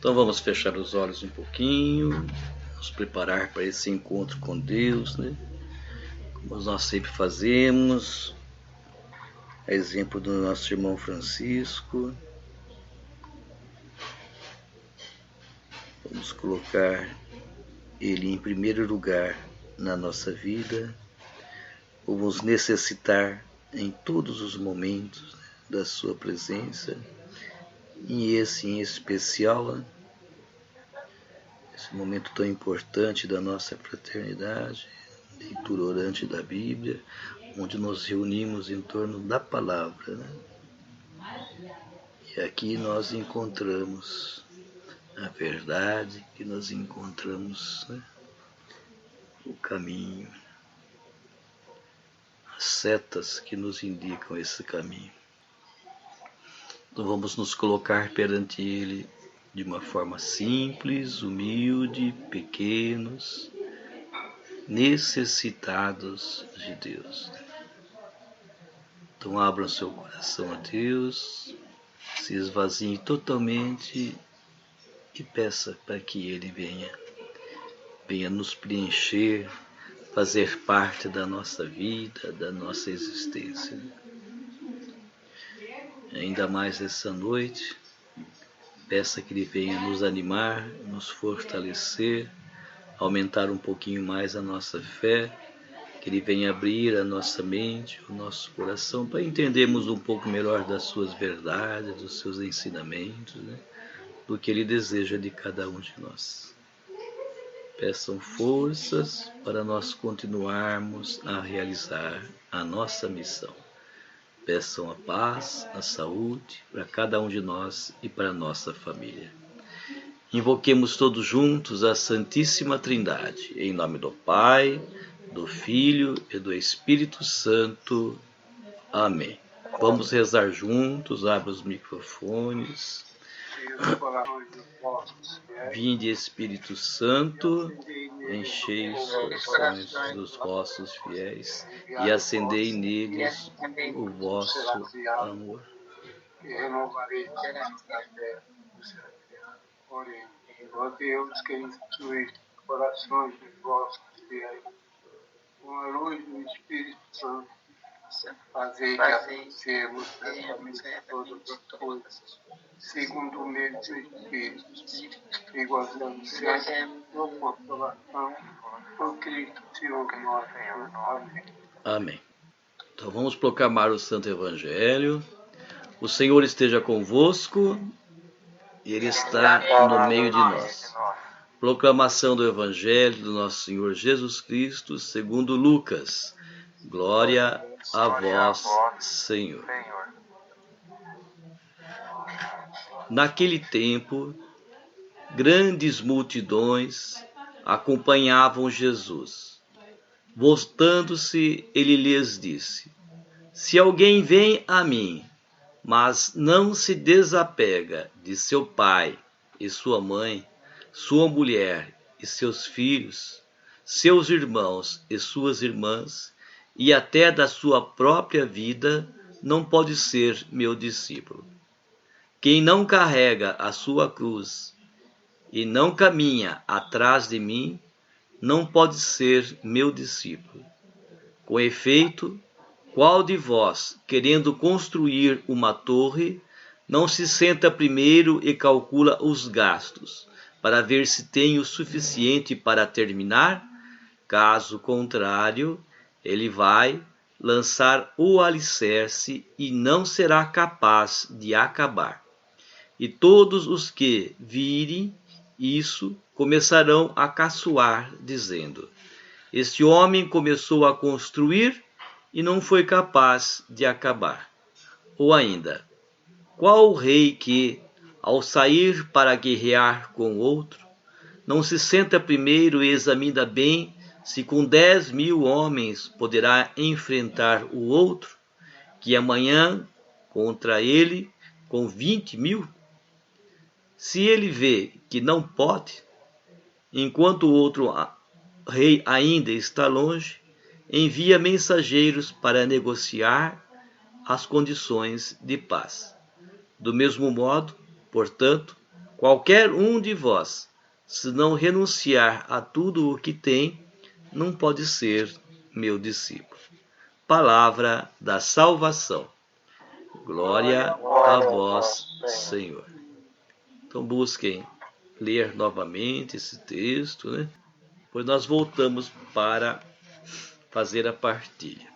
Então vamos fechar os olhos um pouquinho, nos preparar para esse encontro com Deus, né? Como nós sempre fazemos, a exemplo do nosso irmão Francisco. Vamos colocar ele em primeiro lugar na nossa vida. Vamos necessitar em todos os momentos da sua presença, e esse em especial, esse momento tão importante da nossa fraternidade, leitura orante da Bíblia, onde nos reunimos em torno da palavra, né? E aqui nós encontramos a verdade, que nós encontramos, né, o caminho, as setas que nos indicam esse caminho. Então vamos nos colocar perante Ele de uma forma simples, humilde, pequenos, necessitados de Deus. Então abra seu coração a Deus, se esvazie totalmente e peça para que Ele venha nos preencher, fazer parte da nossa vida, da nossa existência. Ainda mais essa noite, peça que Ele venha nos animar, nos fortalecer, aumentar um pouquinho mais a nossa fé, que Ele venha abrir a nossa mente, o nosso coração, para entendermos um pouco melhor das suas verdades, dos seus ensinamentos, né? Do que Ele deseja de cada um de nós. Peçam forças para nós continuarmos a realizar a nossa missão. Peçam a paz, a saúde para cada um de nós e para a nossa família. Invoquemos todos juntos a Santíssima Trindade, em nome do Pai, do Filho e do Espírito Santo. Amém. Vamos rezar juntos, abra os microfones. Vinde, Espírito Santo, enchei os corações dos vossos fiéis e acendei neles o vosso amor. Ó Deus, que instruíste os corações dos vossos fiéis com a luz do Espírito Santo, fazei que apreciemos todas as coisas, segundo o mesmo Espírito, e gozemos sempre da consolação por Cristo Senhor nosso. Amém. Amém. Então vamos proclamar o Santo Evangelho. O Senhor esteja convosco e Ele está no meio de nós. Proclamação do Evangelho do nosso Senhor Jesus Cristo, segundo Lucas. Glória a vós, Senhor. Naquele tempo, grandes multidões acompanhavam Jesus. Voltando-se, ele lhes disse: Se alguém vem a mim, mas não se desapega de seu pai e sua mãe, sua mulher e seus filhos, seus irmãos e suas irmãs, e até da sua própria vida, não pode ser meu discípulo. Quem não carrega a sua cruz e não caminha atrás de mim, não pode ser meu discípulo. Com efeito, qual de vós, querendo construir uma torre, não se senta primeiro e calcula os gastos, para ver se tem o suficiente para terminar? Caso contrário, ele vai lançar o alicerce e não será capaz de acabar. E todos os que virem isso começarão a caçoar, dizendo: Este homem começou a construir e não foi capaz de acabar. Ou ainda, qual o rei que, ao sair para guerrear com outro, não se senta primeiro e examina bem se com 10.000 homens poderá enfrentar o outro, que amanhã contra ele com 20.000? Se ele vê que não pode, enquanto o outro rei ainda está longe, envia mensageiros para negociar as condições de paz. Do mesmo modo, portanto, Qualquer um de vós, se não renunciar a tudo o que tem, não pode ser meu discípulo. Palavra da salvação. Glória a vós, Senhor. Então busquem ler novamente esse texto, né? Depois nós voltamos para fazer a partilha.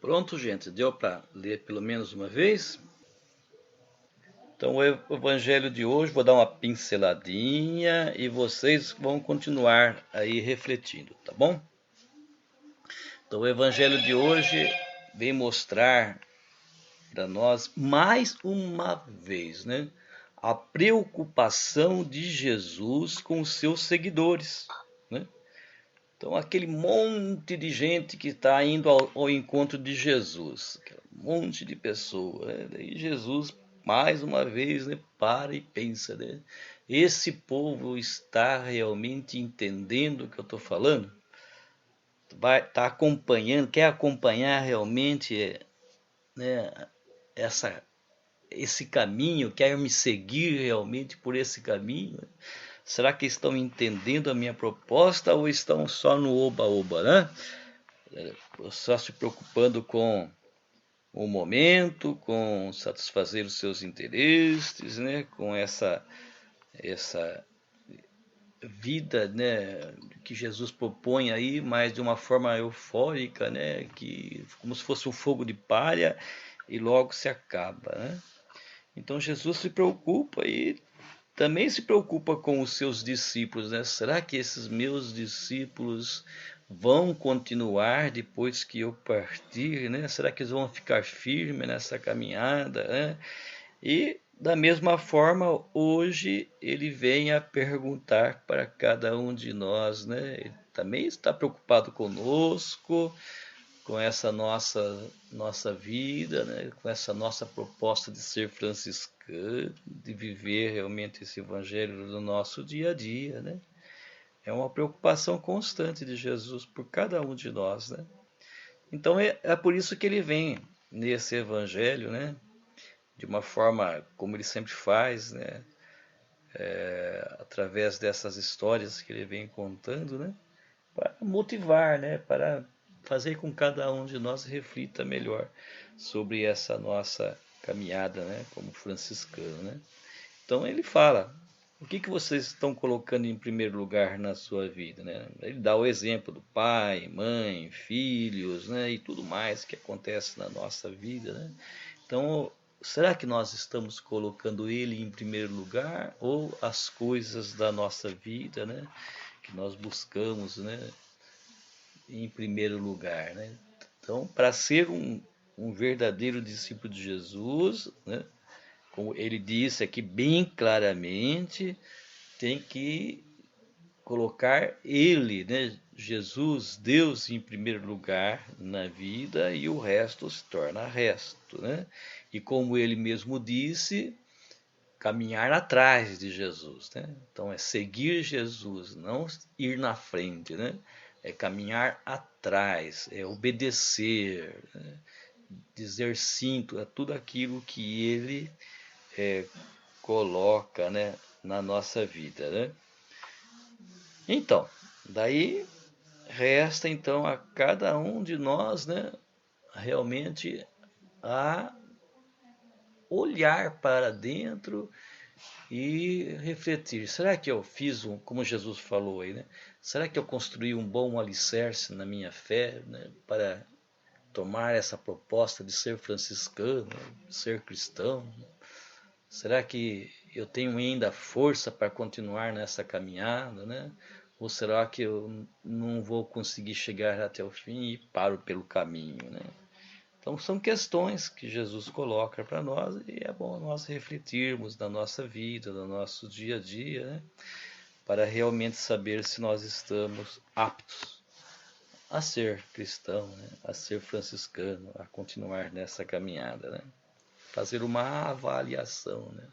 Pronto, gente, deu para ler pelo menos uma vez? Então, o evangelho de hoje, vou dar uma pinceladinha e vocês vão continuar aí refletindo, tá bom? Então, o evangelho de hoje vem mostrar para nós mais uma vez, né, a preocupação de Jesus com os seus seguidores, né? Então, aquele monte de gente que está indo ao encontro de Jesus, aquele monte de pessoas, né? E Jesus, mais uma vez, né, para e pensa, né? Esse povo está realmente entendendo o que eu estou falando? Tá acompanhando, quer acompanhar realmente, né, esse caminho, quer me seguir realmente por esse caminho? Será que estão entendendo a minha proposta ou estão só no oba-oba, né? Só se preocupando com o momento, com satisfazer os seus interesses, né? Com essa vida, né, que Jesus propõe aí, mas de uma forma eufórica, né? Que como se fosse um fogo de palha e logo se acaba, né? Então Jesus se preocupa e também se preocupa com os seus discípulos, né? Será que esses meus discípulos vão continuar depois que eu partir, né? Será que eles vão ficar firmes nessa caminhada, né? E da mesma forma, hoje ele vem a perguntar para cada um de nós, né? Ele também está preocupado conosco, com essa nossa vida, né? Com essa nossa proposta de ser franciscano, de viver realmente esse evangelho no nosso dia a dia, né? É uma preocupação constante de Jesus por cada um de nós, né? Então é por isso que ele vem nesse evangelho, né? De uma forma como ele sempre faz, né? Através dessas histórias que ele vem contando, né? Para motivar, né? Para fazer com que cada um de nós reflita melhor sobre essa nossa caminhada, né? Como franciscano, né? Então ele fala: o que vocês estão colocando em primeiro lugar na sua vida, né? Ele dá o exemplo do pai, mãe, filhos, né? E tudo mais que acontece na nossa vida, né? Então, será que nós estamos colocando ele em primeiro lugar ou as coisas da nossa vida, né? Que nós buscamos, né? Em primeiro lugar, né? Então, para ser um verdadeiro discípulo de Jesus, né? Como ele disse aqui bem claramente, tem que colocar ele, né, Jesus, Deus em primeiro lugar na vida e o resto se torna resto, né? E como ele mesmo disse, caminhar atrás de Jesus, né? Então é seguir Jesus, não ir na frente, né? É caminhar atrás, é obedecer, né? Dizer sim a tudo aquilo que ele coloca, né, na nossa vida, né? Então, daí resta então a cada um de nós, né, realmente a olhar para dentro e refletir. Será que eu fiz como Jesus falou aí, né? Será que eu construí um bom alicerce na minha fé, né, para tomar essa proposta de ser franciscano, de ser cristão? Será que eu tenho ainda força para continuar nessa caminhada, né? Ou será que eu não vou conseguir chegar até o fim e paro pelo caminho, né? Então são questões que Jesus coloca para nós e é bom nós refletirmos na nossa vida, no nosso dia a dia, né? Para realmente saber se nós estamos aptos a ser cristão, né? A ser franciscano, a continuar nessa caminhada, né? Fazer uma avaliação, né,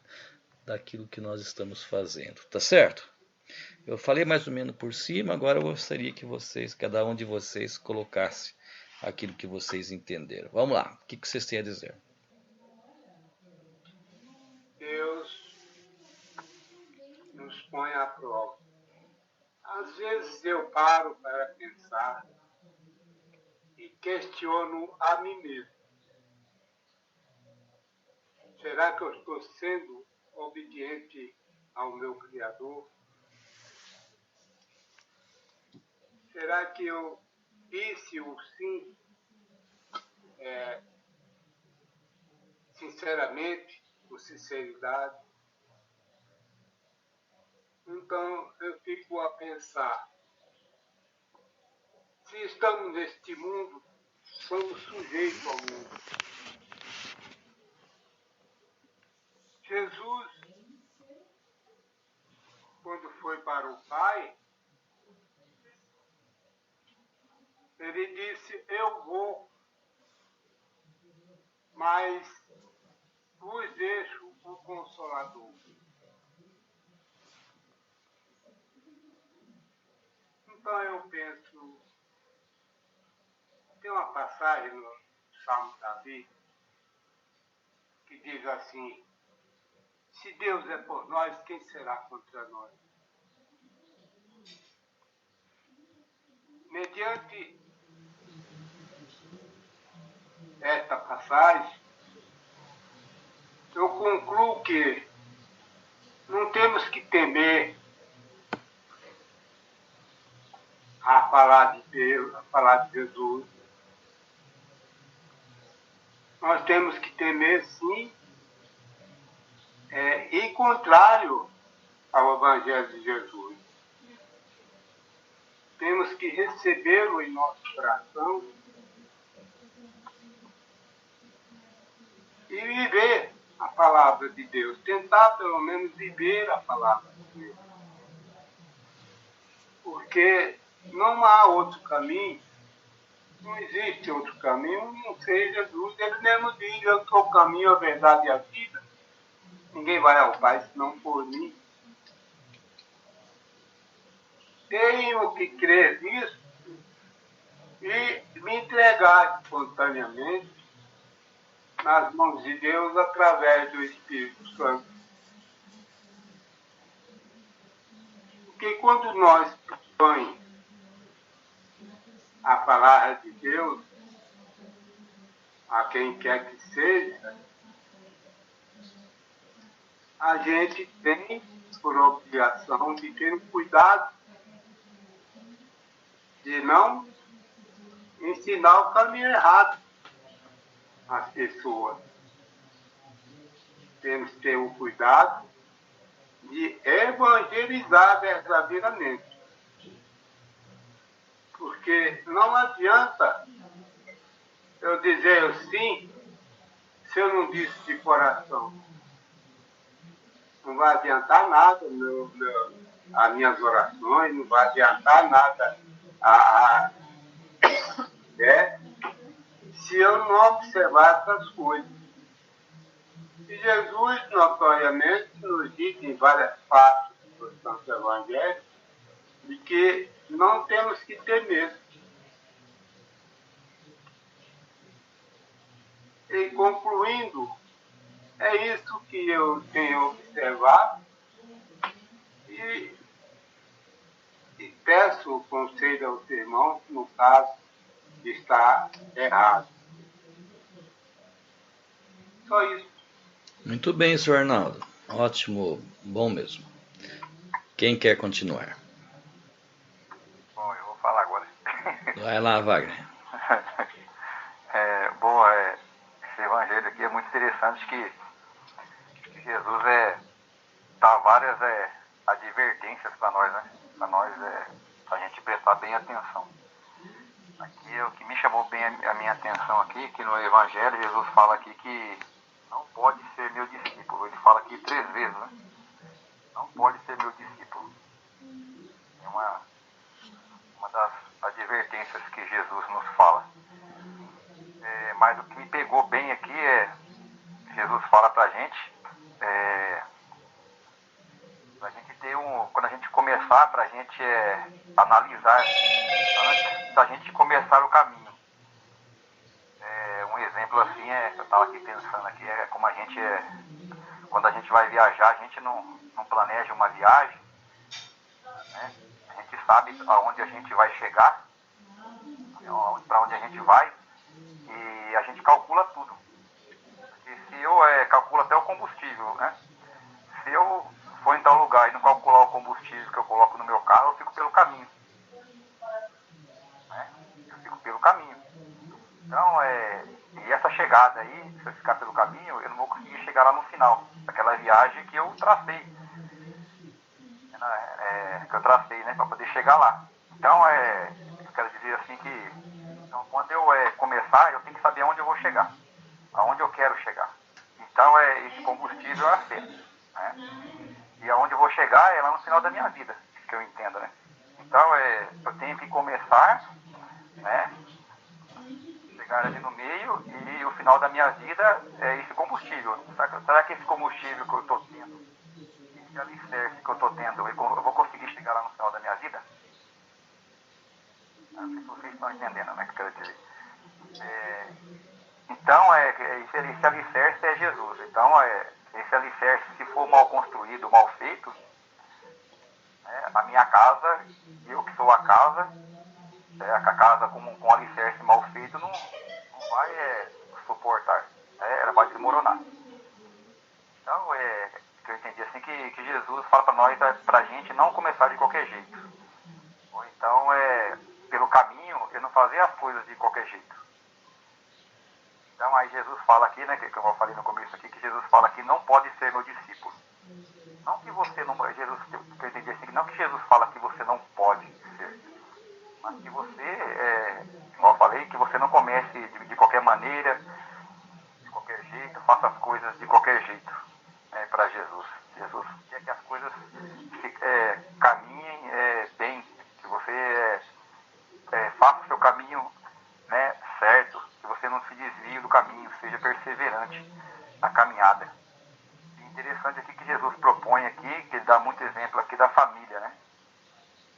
daquilo que nós estamos fazendo, tá certo? Eu falei mais ou menos por cima, agora eu gostaria que vocês, cada um de vocês, colocasse aquilo que vocês entenderam. Vamos lá, o que vocês têm a dizer? Deus nos põe à prova. Às vezes eu paro para pensar e questiono a mim mesmo. Será que eu estou sendo obediente ao meu Criador? Será que eu disse o sim sinceramente, com sinceridade? Então eu fico a pensar, se estamos neste mundo, somos sujeitos ao mundo. Jesus, quando foi para o Pai, ele disse, eu vou, mas vos deixo o Consolador. Então eu penso, tem uma passagem no Salmo de Davi que diz assim, se Deus é por nós, quem será contra nós? Mediante esta passagem, eu concluo que não temos que temer a falar de Deus, a falar de Jesus. Nós temos que temer, sim, e contrário ao Evangelho de Jesus. Temos que recebê-lo em nosso coração e viver a palavra de Deus. Tentar, pelo menos, viver a palavra de Deus. Porque não há outro caminho, não existe outro caminho, não seja Jesus. Ele mesmo diz, eu sou o caminho, a verdade e a vida. Ninguém vai ao Pai senão por mim. Tenho que crer nisso e me entregar espontaneamente nas mãos de Deus através do Espírito Santo. Porque quando nós propõe a palavra de Deus a quem quer que seja, a gente tem por obrigação de ter um cuidado de não ensinar o caminho errado às pessoas. Temos que ter um cuidado de evangelizar verdadeiramente. Porque não adianta eu dizer sim se eu não disse de coração. Não vai adiantar nada as minhas orações, não vai adiantar nada se eu não observar essas coisas. E Jesus, notoriamente, nos diz em várias partes do Santo Evangelho de que não temos que ter medo. E concluindo, é isso que eu tenho observado e peço o conselho aos irmãos, no caso de estar errado. Só isso. Muito bem, senhor Arnaldo. Ótimo, bom mesmo. Quem quer continuar? Bom, eu vou falar agora. Vai lá, Wagner. Esse evangelho aqui é muito interessante que Jesus dá várias advertências para nós, né? Para nós, a gente prestar bem atenção. Aqui o que me chamou bem a minha atenção aqui, que no evangelho Jesus fala aqui que não pode ser meu discípulo. Ele fala aqui 3 vezes, né? Não pode ser meu discípulo. É uma das advertências que Jesus nos fala. Mas o que me pegou bem aqui Jesus fala pra gente, pra gente ter quando a gente começar, pra gente analisar antes da gente começar o caminho. Um exemplo assim eu estava aqui pensando aqui, como a gente quando a gente vai viajar, a gente não planeja uma viagem, né? A gente sabe aonde a gente vai chegar, para onde a gente vai, e a gente calcula tudo. Porque se eu calculo até o combustível, né? Se eu for em tal lugar e não calcular o combustível que eu coloco no meu carro, eu fico pelo caminho. Né? Eu fico pelo caminho. Então, e essa chegada aí, se eu ficar pelo caminho, eu não vou conseguir chegar lá no final. Aquela viagem que eu tracei. Né, para poder chegar lá. Então, eu quero dizer assim que então, quando eu começar, eu tenho que saber aonde eu vou chegar. Aonde eu quero chegar. Então, esse combustível é a fé. Né? E aonde eu vou chegar é lá no final da minha vida, que eu entendo, né? Então, eu tenho que começar, né? Chegar ali no meio e o final da minha vida é esse combustível. Será que esse combustível que eu estou tendo, esse alicerce que eu estou tendo, eu vou conseguir chegar lá no final da minha vida? Não sei se vocês estão entendendo, né? Que eu quero dizer. Então, esse alicerce é Jesus. Então, esse alicerce, se for mal construído, mal feito, a minha casa, eu que sou a casa, a casa com alicerce mal feito não vai suportar, ela vai desmoronar. Então, que eu entendi assim que Jesus fala para nós, para a gente não começar de qualquer jeito. Ou então, pelo caminho, eu não fazer as coisas de qualquer jeito. Então, aí Jesus fala aqui, né, que eu falei no começo aqui, que Jesus fala que não pode ser meu discípulo. Não que você não, Jesus, que eu entendi assim, não que Jesus fala que você não pode ser, mas que você, como eu falei, que você não comece de qualquer maneira, de qualquer jeito, faça as coisas de qualquer jeito, para Jesus. Jesus quer que as coisas caminhem bem, que você faça o seu caminho, né, certo, que você não se desvie do caminho, seja perseverante na caminhada. E interessante aqui que Jesus propõe aqui, que ele dá muito exemplo aqui da família, né?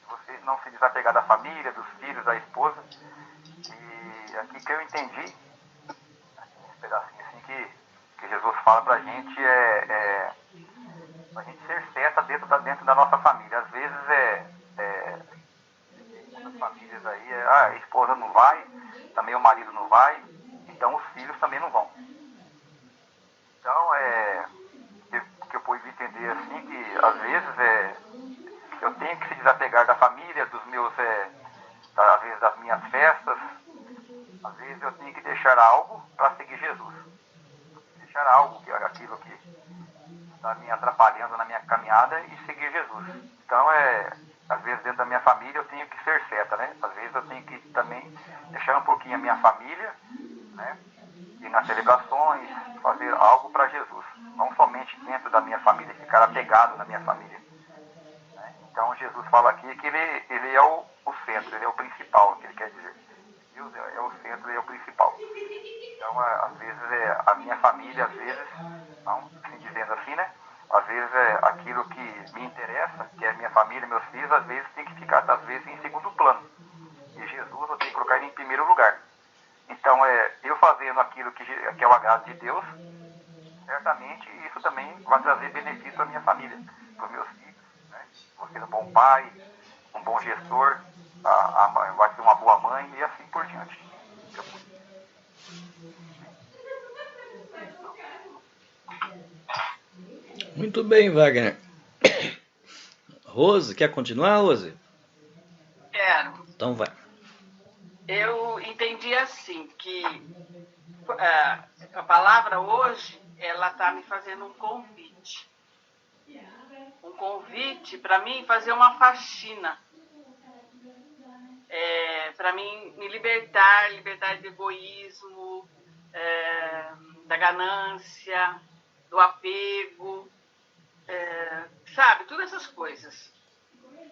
Você não se desapegar da família, dos filhos, da esposa. E aqui que eu entendi, esse pedacinho assim que Jesus fala pra gente pra gente ser certa dentro da nossa família. Às vezes muitas famílias aí, a esposa não vai, também o marido não vai, então os filhos também não vão. Então, que eu pude entender assim, que às vezes eu tenho que se desapegar da família, dos meus, às vezes das minhas festas, às vezes eu tenho que deixar algo para seguir Jesus. Deixar algo, aquilo que está me atrapalhando na minha caminhada e seguir Jesus. Então, às vezes dentro da minha família eu tenho que ser certa, né? Às vezes eu tenho que também deixar um pouquinho a minha família, né? E nas celebrações, fazer algo para Jesus. Não somente dentro da minha família, ficar apegado na minha família. Né? Então, Jesus fala aqui que ele é o centro, ele é o principal, que ele quer dizer. Deus é o centro, ele é o principal. Então, às vezes, a minha família, às vezes, não, assim, dizendo assim, né? Às vezes, aquilo que me interessa, que é minha família, meus filhos, às vezes tem que ficar, às vezes, em segundo plano. E Jesus, eu tenho que colocar ele em primeiro lugar. Então, eu fazendo aquilo que é o agrado de Deus, certamente isso também vai trazer benefício à minha família, para os meus filhos, né? Vou ser um bom pai, um bom gestor, vai ser uma boa mãe e assim por diante. Muito bem, Wagner. Rose, quer continuar, Rose? Quero. Então vai. Eu entendi assim, que a palavra hoje, ela está me fazendo um convite. Um convite para mim fazer uma faxina. Para mim me libertar do egoísmo, da ganância, do apego, sabe? Todas essas coisas.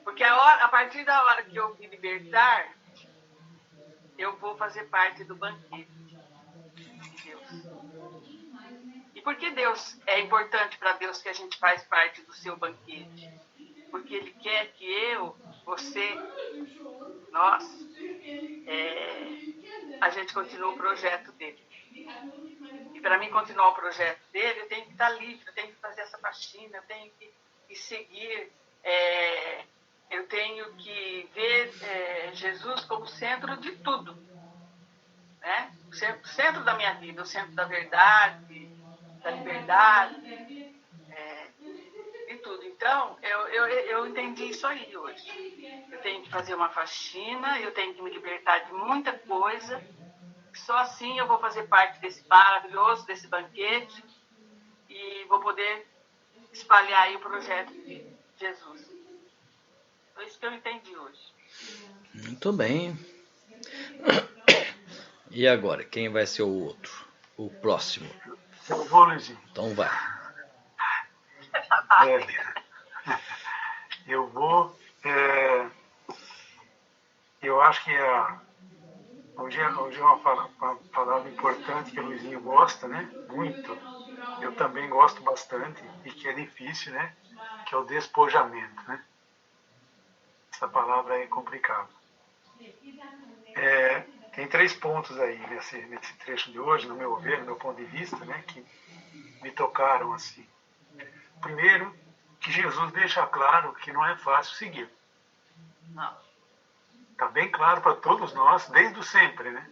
Porque a partir da hora que eu me libertar, eu vou fazer parte do banquete de Deus. E por que Deus é importante para Deus que a gente faz parte do seu banquete? Porque Ele quer que eu, você, nós, a gente continue o projeto dele. E para mim continuar o projeto dele, eu tenho que estar livre, eu tenho que fazer essa faxina, eu tenho que seguir, eu tenho que ver Jesus como centro de tudo. Né? O centro da minha vida, o centro da verdade, da liberdade, de tudo. Então, eu entendi isso aí hoje. Eu tenho que fazer uma faxina, eu tenho que me libertar de muita coisa. Só assim eu vou fazer parte desse maravilhoso, desse banquete, e vou poder espalhar aí o projeto de Jesus. Foi isso que eu entendi hoje. Muito bem. E agora, quem vai ser o outro? O próximo? Eu vou, Luizinho. Então vai. Eu vou. Eu acho que hoje é uma palavra importante que o Luizinho gosta, né? Muito. Eu também gosto bastante e que é difícil, né? Que é o despojamento, né? Essa palavra é complicada. Tem 3 pontos aí nesse trecho de hoje, no meu ver, no meu ponto de vista, né? Que me tocaram assim. Primeiro, que Jesus deixa claro que não é fácil seguir. Não. Está bem claro para todos nós, desde o sempre, né?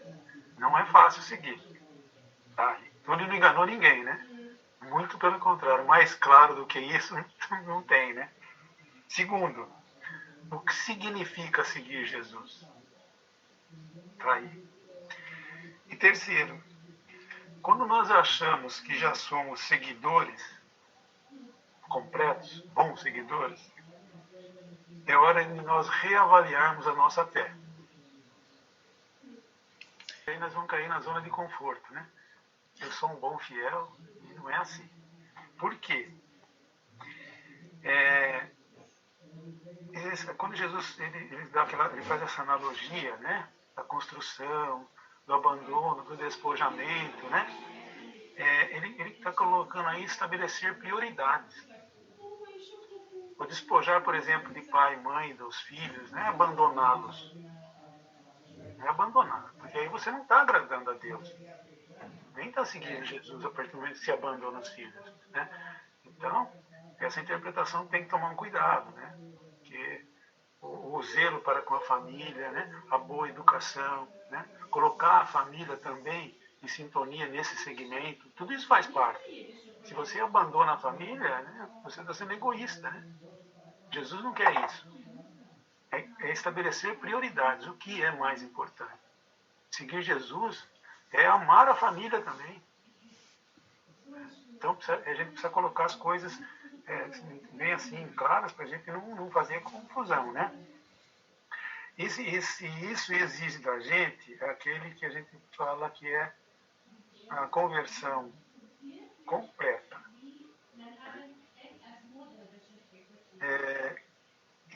Não é fácil seguir. Tá? Então ele não enganou ninguém, né? Muito pelo contrário, mais claro do que isso não tem, né? Segundo, o que significa seguir Jesus? Tá aí. E terceiro, quando nós achamos que já somos seguidores completos, bons seguidores, é hora de nós reavaliarmos a nossa fé. Aí nós vamos cair na zona de conforto, né? Eu sou um bom fiel e não é assim. Por quê? Quando Jesus ele faz essa analogia, né? Da construção, do abandono, do despojamento, né? Ele está colocando aí estabelecer prioridades. O despojar, por exemplo, de pai, mãe, dos filhos, não é abandoná-los. Não é abandonar, porque aí você não está agradando a Deus. Nem está seguindo Jesus a partir do momento que se abandona os filhos. Né? Então, essa interpretação tem que tomar um cuidado, né? Porque o zelo para com a família, né? A boa educação, né? Colocar a família também em sintonia nesse segmento, tudo isso faz parte. Se você abandona a família, né? Você está sendo egoísta. Né? Jesus não quer isso. É estabelecer prioridades, o que é mais importante. Seguir Jesus é amar a família também. Então a gente precisa colocar as coisas bem assim claras para a gente não fazer confusão, né? Isso exige da gente aquele que a gente fala que é a conversão completa.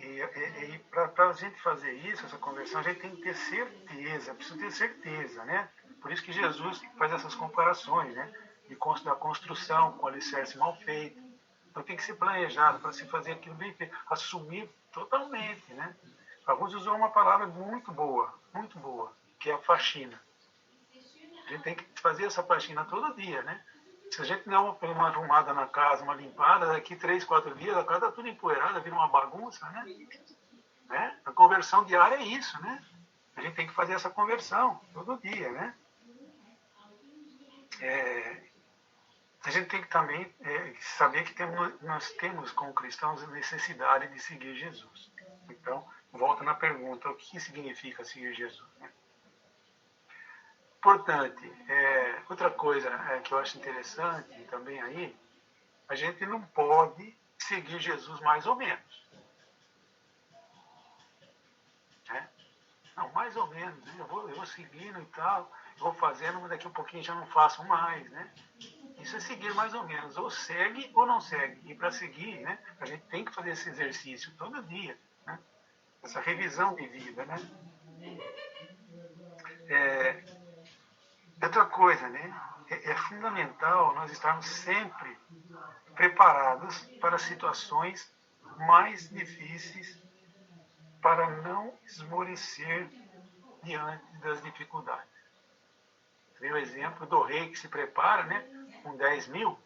E para a gente fazer isso, essa conversão, a gente tem que ter certeza, precisa ter certeza, né? Por isso que Jesus faz essas comparações, né? Da construção com alicerce mal feito. Então tem que ser planejado para se fazer aquilo bem feito, assumir totalmente, né? A Rose usou uma palavra muito boa, que é a faxina. A gente tem que fazer essa faxina todo dia, né? Se a gente não der uma arrumada na casa, uma limpada, daqui 3, 4 dias a casa está tudo empoeirada, vira uma bagunça, né? A conversão diária é isso, né? A gente tem que fazer essa conversão todo dia, né? a gente tem que também saber que nós temos, como cristãos, necessidade de seguir Jesus. Então, volta na pergunta, o que significa seguir Jesus? Né? Importante, outra coisa que eu acho interessante também aí, a gente não pode seguir Jesus mais ou menos. Né? Não, mais ou menos, né? eu vou seguindo e tal, eu vou fazendo, mas daqui a pouquinho já não faço mais, né? Isso é seguir mais ou menos, ou segue ou não segue. E para seguir, né, a gente tem que fazer esse exercício todo dia, né? Essa revisão de vida, né? Outra coisa, né? É fundamental nós estarmos sempre preparados para situações mais difíceis, para não esmorecer diante das dificuldades. Tem o exemplo do rei que se prepara, né, com 10 mil,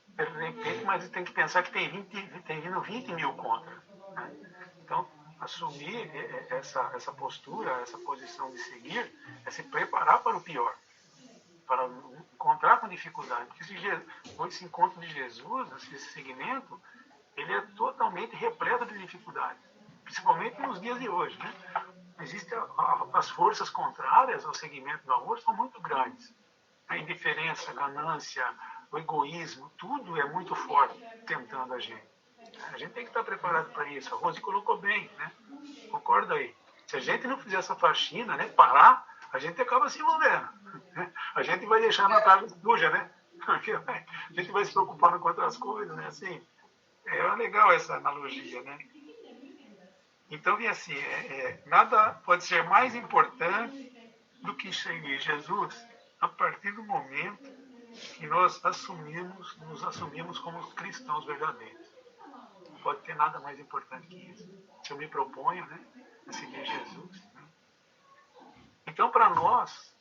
de repente, mas tem que pensar que tem vindo 20 mil contra. Né? Então, assumir essa postura, essa posição de seguir, é se preparar para o pior, para encontrar com dificuldade. Porque esse encontro de Jesus, esse segmento, ele é totalmente repleto de dificuldades, principalmente nos dias de hoje. Né? As forças contrárias ao segmento do amor são muito grandes. A indiferença, a ganância, o egoísmo, tudo é muito forte tentando a gente. A gente tem que estar preparado para isso. A Rose colocou bem, né? Concorda aí? Se a gente não fizer essa faxina, né, parar, a gente acaba se envolvendo. Né? A gente vai deixando a casa suja, né? A gente vai se preocupando com outras coisas, né? Assim, é legal essa analogia, né? Então, e assim, nada pode ser mais importante do que seguir Jesus a partir do momento que nós nos assumimos como cristãos verdadeiros. Não pode ter nada mais importante que isso. Se eu me proponho, né, a seguir Jesus. Né? Então, para nós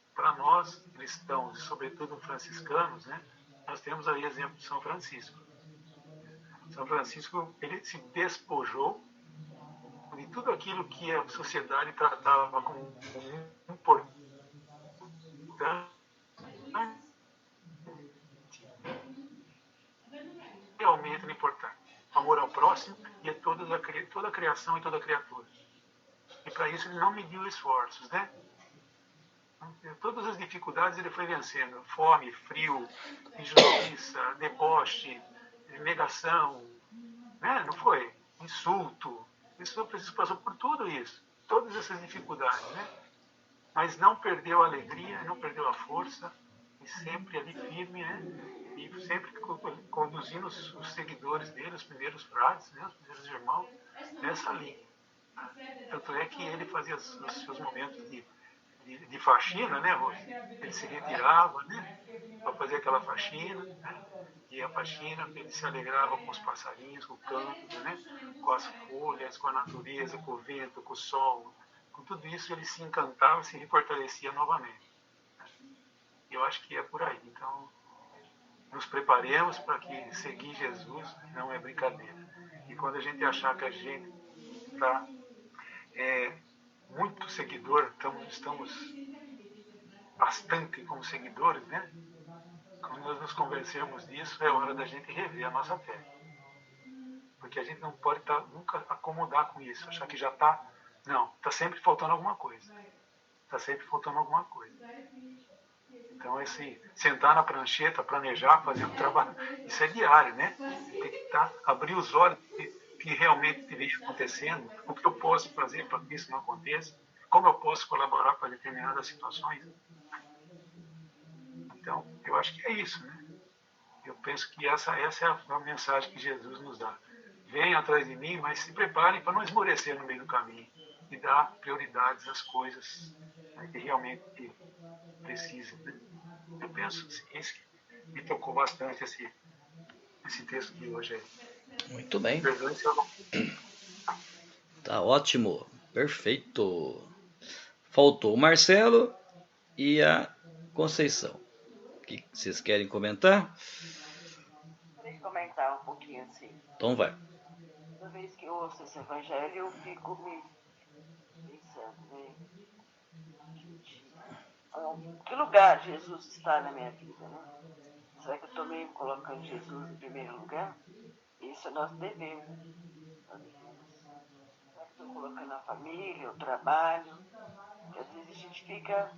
cristãos, e sobretudo franciscanos, né, nós temos aí exemplo de São Francisco. São Francisco, ele se despojou de tudo aquilo que a sociedade tratava como importante, realmente importante. Amor ao próximo e a toda a criação e toda a criatura. E para isso ele não mediu esforços, né? Todas as dificuldades ele foi vencendo. Fome, frio, injustiça, deboche, negação, né? Não foi? Insulto. Isso passou por tudo isso. Todas essas dificuldades, né? Mas não perdeu a alegria, não perdeu a força, e sempre ali firme, né? E sempre conduzindo os seguidores dele, os primeiros frades, né? Os primeiros irmãos, nessa linha. Tanto é que ele fazia os seus momentos de faxina, né, Rose? Ele se retirava, né? Para fazer aquela faxina, né? E a faxina, ele se alegrava com os passarinhos, com o canto, né? Com as folhas, com a natureza, com o vento, com o sol. Com tudo isso ele se encantava e se fortalecia novamente. Eu acho que é por aí. Então, nos preparemos para que seguir Jesus não é brincadeira. E quando a gente achar que a gente está muito seguidor, estamos bastante como seguidores, né? Quando nós nos convencermos disso, é hora da gente rever a nossa fé. Porque a gente não pode nunca acomodar com isso, achar que já está. Não, está sempre faltando alguma coisa. Está sempre faltando alguma coisa. Então, sentar na prancheta, planejar, fazer um trabalho, isso é diário, né? Tem que abrir os olhos que realmente esteja acontecendo, o que eu posso fazer para que isso não aconteça, como eu posso colaborar para determinadas situações. Então, eu acho que é isso, né? Eu penso que essa é a mensagem que Jesus nos dá. Venham atrás de mim, mas se preparem para não esmorecer no meio do caminho e dar prioridades às coisas, né, que realmente precisam. Né? Eu penso assim, isso que me tocou bastante esse texto de hoje aí. Muito bem. Perdoe se eu não... Tá ótimo. Perfeito. Faltou o Marcelo e a Conceição. O que vocês querem comentar? Deixa eu comentar um pouquinho assim. Então vai. Toda vez que eu ouço esse evangelho, eu fico me pensando, né? Que lugar Jesus está na minha vida, né? será que eu estou mesmo colocando Jesus em primeiro lugar? Isso é nosso dever. Nós devemos. Será que estou colocando a família, o trabalho? Porque às vezes a gente fica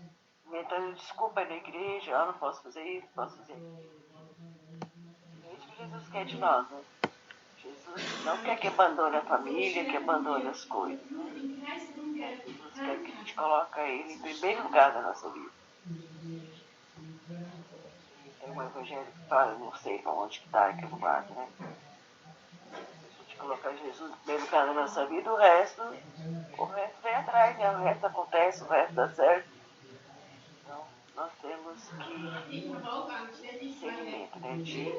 inventando desculpa na igreja, não posso fazer isso, não posso fazer isso. É isso que Jesus quer de nós, né? Jesus não quer que abandone a família, que abandone as coisas. Jesus quer que a gente coloque Ele em primeiro lugar da nossa vida. Tem um evangelho que fala, não sei onde que está aquele lugar, né? Se a gente colocar Jesus em primeiro lugar da nossa vida, o resto vem atrás, né? O resto acontece, o resto dá certo. Então, nós temos que segmento, né? De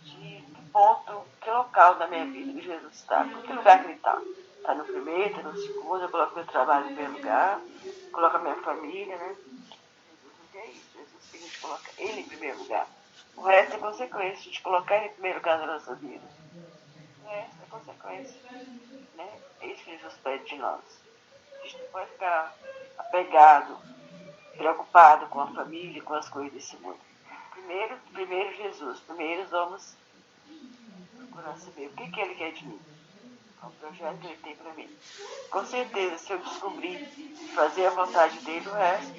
que ponto, que local da minha vida que Jesus está. Por que lugar que ele está? Está no primeiro, está no segundo, eu coloco meu trabalho em primeiro lugar, coloco a minha família, né? Jesus não quer isso. Jesus quer que a gente coloque Ele em primeiro lugar. O resto é consequência, a gente colocar Ele em primeiro lugar na nossa vida. O resto é consequência, né? É isso que Jesus pede de nós. A gente não pode ficar apegado, preocupado com a família, com as coisas desse mundo. Primeiro Jesus. Primeiro vamos procurar saber o que Ele quer de mim. Qual o projeto que Ele tem para mim. Com certeza, se eu descobrir fazer a vontade dele, o resto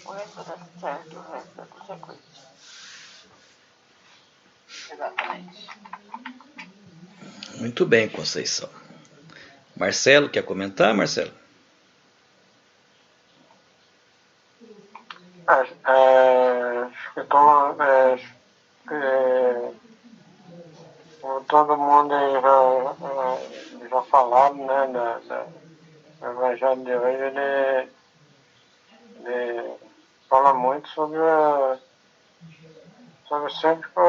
vai dar certo, o resto é consequência. Exatamente. Muito bem, Conceição. Marcelo, quer comentar, Marcelo? Acho que como todo mundo aí já falaram, né, do Evangelho de hoje, ele fala muito sobre sempre que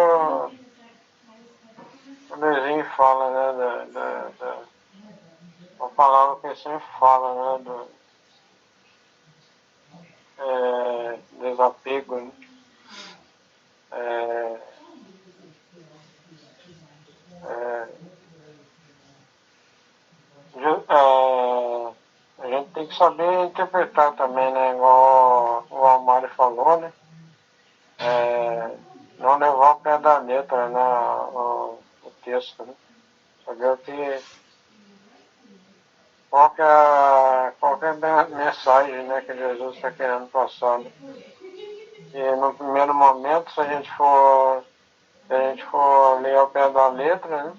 o Desenho fala, né, uma palavra que ele sempre fala, né, desapego, né? A gente tem que saber interpretar também, né? Igual o Mário falou, né? Não levar ao pé da letra, né? O texto, né? Saber qual que é a mensagem, né, que Jesus está querendo passar, né? E no primeiro momento, se a gente for ler ao pé da letra, né?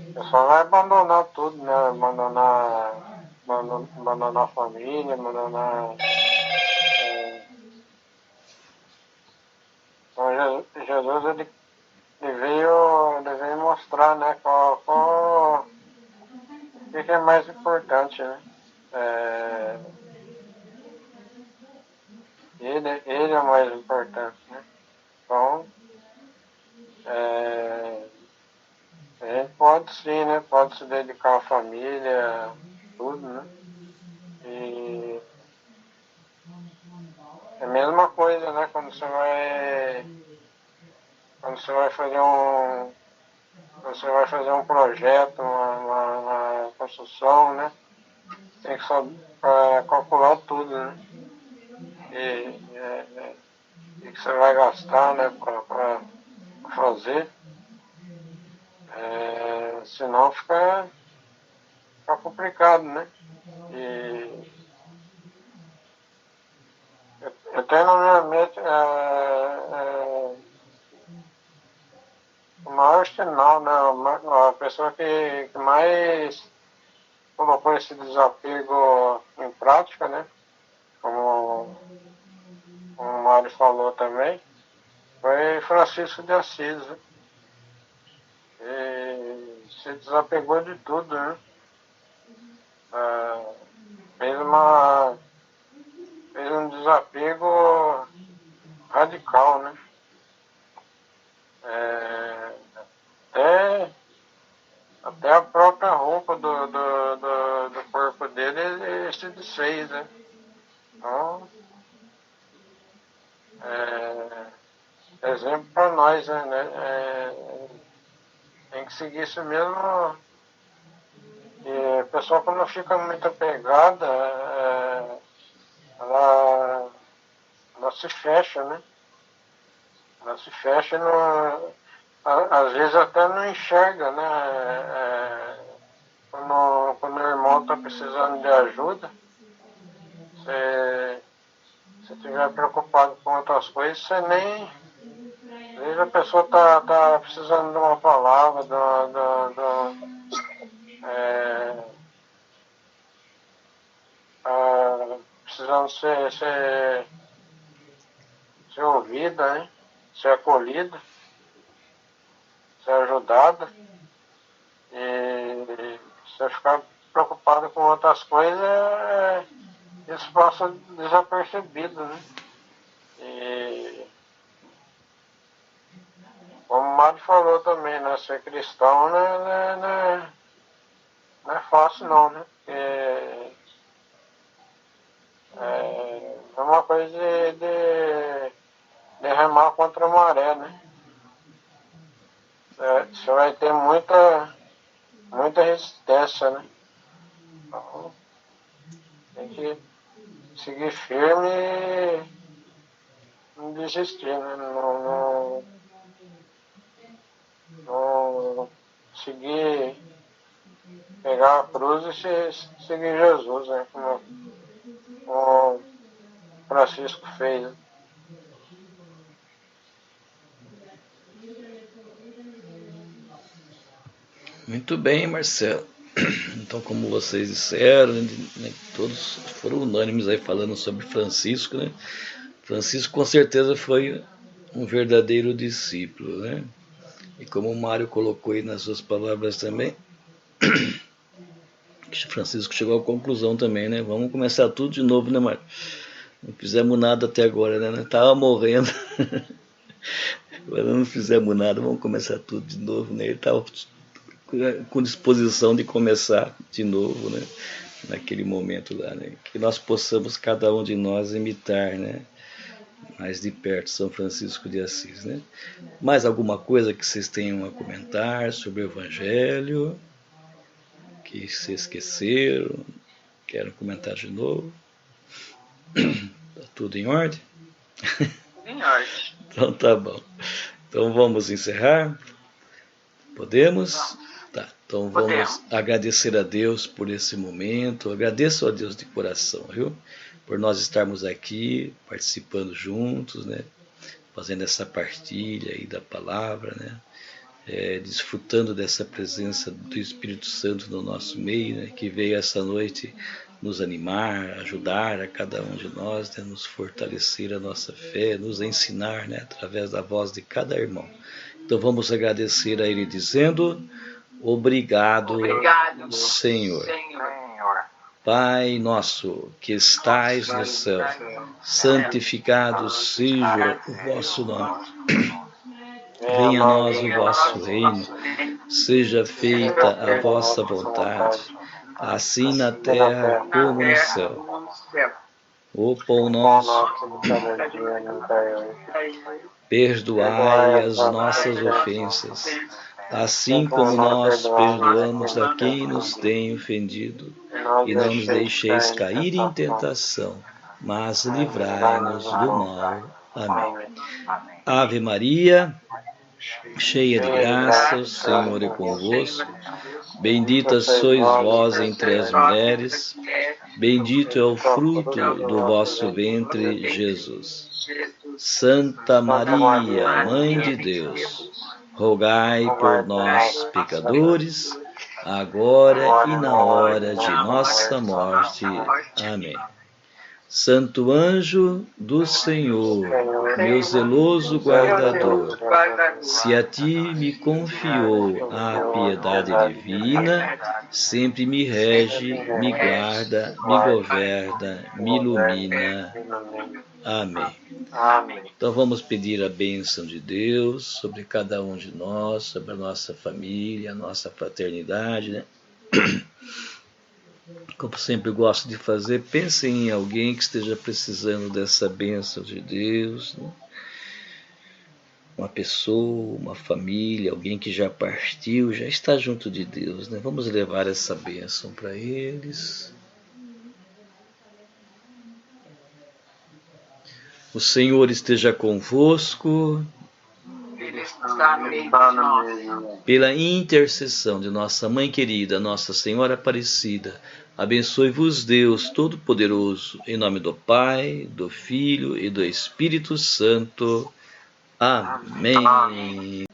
O pessoal vai abandonar tudo, né? Abandonar a família, abandonar. Então Jesus ele veio mostrar, né? O que é mais importante, né? Ele é o mais importante, né? Então, a gente pode sim, né? Pode se dedicar à família, tudo, né? E é a mesma coisa, né? Quando você vai fazer um projeto, uma construção, né? Tem que calcular tudo, né? E que você vai gastar, né? Para fazer. Senão fica complicado, né? E eu tenho na minha mente o maior sinal, né? A pessoa que mais colocou esse desapego em prática, né? Como o Mário falou também, foi Francisco de Assis, né? E se desapegou de tudo, né? Fez um desapego radical, né? Até a própria roupa do corpo dele ele se desfez, né? Então, exemplo para nós, né? Tem que seguir isso mesmo. E pessoa quando fica muito apegada, ela se fecha, né? Ela se fecha, às vezes até não enxerga, né? Quando o irmão está precisando de ajuda, se estiver preocupado com outras coisas, você nem... Às vezes a pessoa está precisando de uma palavra, precisando ser ouvida, né? Ser acolhida, ser ajudada. E se você ficar preocupado com outras coisas, isso passa desapercebido, né? E como o Mário falou também, né? Ser cristão não é fácil não, né? Porque é uma coisa de remar contra a maré, né? Você vai ter muita resistência, né? Então, tem que seguir firme e não desistir, né? Não seguir, pegar a cruz e seguir Jesus, né? Como o Francisco fez, né? Muito bem, Marcelo. Então, como vocês disseram, né, todos foram unânimes aí falando sobre Francisco, né? Francisco com certeza foi um verdadeiro discípulo, né? E como o Mário colocou aí nas suas palavras também, Francisco chegou à conclusão também, né? Vamos começar tudo de novo, né, Mário? Não fizemos nada até agora, né? Tava morrendo. Agora não fizemos nada, vamos começar tudo de novo, né? Ele estava com disposição de começar de novo, né? Naquele momento lá, né? Que nós possamos, cada um de nós, imitar, né? Mais de perto São Francisco de Assis, né? Mais alguma coisa que vocês tenham a comentar sobre o Evangelho? Que se esqueceram? Querem comentar de novo? Tá tudo em ordem? Em ordem. Então tá bom. Então vamos encerrar? Podemos? Tá. Então vamos agradecer a Deus por esse momento. Agradeço a Deus de coração, viu? Por nós estarmos aqui participando juntos, né? Fazendo essa partilha aí da palavra, né? Desfrutando dessa presença do Espírito Santo no nosso meio, né? Que veio essa noite nos animar, ajudar a cada um de nós, né? Nos fortalecer a nossa fé, nos ensinar, né? Através da voz de cada irmão. Então vamos agradecer a Ele dizendo: Obrigado, Senhor. Pai nosso que estais no céu, santificado seja o vosso nome. Venha a nós o vosso reino, seja feita a vossa vontade, assim na terra como no céu. O pão nosso, perdoai as nossas ofensas, assim como nós perdoamos a quem nos tem ofendido, e não nos deixeis cair em tentação, mas livrai-nos do mal. Amém. Ave Maria, cheia de graça, o Senhor é convosco. Bendita sois vós entre as mulheres, bendito é o fruto do vosso ventre, Jesus. Santa Maria, Mãe de Deus, rogai por nós, pecadores, agora e na hora de nossa morte. Amém. Santo anjo do Senhor, meu zeloso guardador, se a ti me confiou a piedade divina, sempre me rege, me guarda, me governa, me ilumina. Amém. Então vamos pedir a bênção de Deus sobre cada um de nós, sobre a nossa família, a nossa fraternidade, né? Como sempre gosto de fazer, pensem em alguém que esteja precisando dessa bênção de Deus, né? uma pessoa, uma família, alguém que já partiu, já está junto de Deus, né? Vamos levar essa bênção para eles. O Senhor esteja convosco. Ele está no meio de nós. Pela intercessão de nossa Mãe querida, Nossa Senhora Aparecida, abençoe-vos Deus Todo-Poderoso, em nome do Pai, do Filho e do Espírito Santo. Amém.